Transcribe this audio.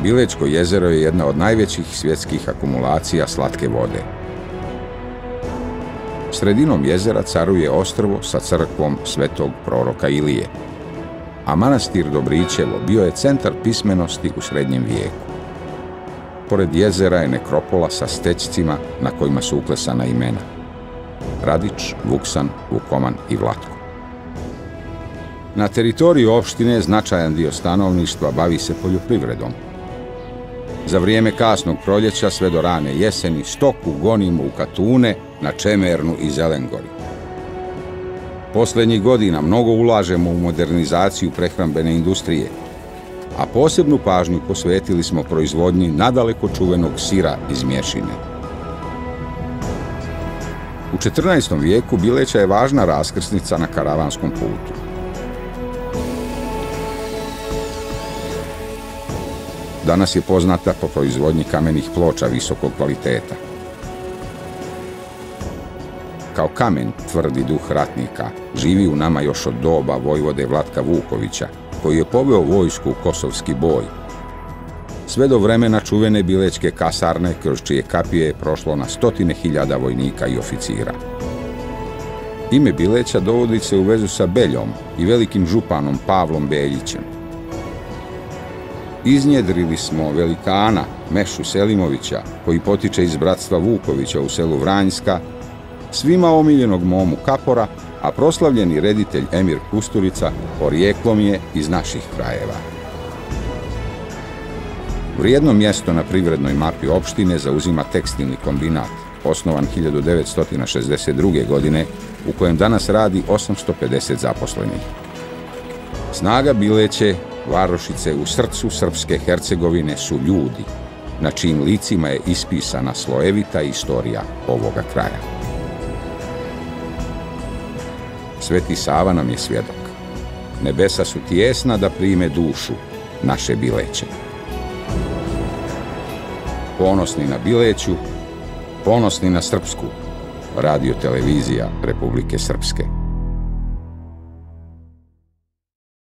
Bilećko jezero je jedna od najvećih svjetskih akumulacija slatke vode. Sredinom jezera caruje ostrvo sa crkvom svetog proroka Ilije, a manastir Dobrićevo bio je centar pismenosti u srednjem vijeku. Pored jezera je nekropola sa stećcima na kojima su uklesana imena: Radić, Vuksan, Vukoman i Vlatko. Na teritoriji opštine značajan dio stanovništva bavi se poljoprivredom. Za vrijeme kasnog proljeća sve do rane jeseni stoku gonimo u Katune, na Čemernu i Zelengori. Posljednjih godina mnogo ulažemo u modernizaciju prehrambene industrije, a posebnu pažnju posvetili smo proizvodnji nadaleko čuvenog sira iz mješine. U 14. vijeku Bileća je važna raskrsnica na karavanskom putu. Danas je poznata po proizvodnji kamenih ploča visokog kvaliteta. Kao kamen, tvrdi duh ratnika, živi u nama još od doba vojvode Vlatka Vukovića, koji je poveo vojsku u Kosovski boj, sve do vremena čuvene bilećke kasarne, kroz čije kapije je prošlo na stotine hiljada vojnika i oficira. Ime Bileća dovodi se u vezu sa Beljom i velikim županom Pavlom Beljićem. Iznjedrili smo velikana Mešu Selimovića, koji potiče iz bratstva Vukovića u selu Vranjska, svima omiljenog Momu Kapora, a proslavljeni reditelj Emir Kusturica porijeklom je iz naših krajeva. Vrijedno mjesto na privrednoj mapi opštine zauzima tekstilni kombinat, osnovan 1962. godine, u kojem danas radi 850 zaposlenih. Snaga Bileće, varošice u srcu srpske Hercegovine, su ljudi, na čijim licima je ispisana slojevita istorija ovoga kraja. Sveti Sava nam je svjedok. Nebesa su tijesna da prime dušu naše Bileće. Ponosni na Bileću, ponosni na Srpsku, Radio televizija Republike Srpske.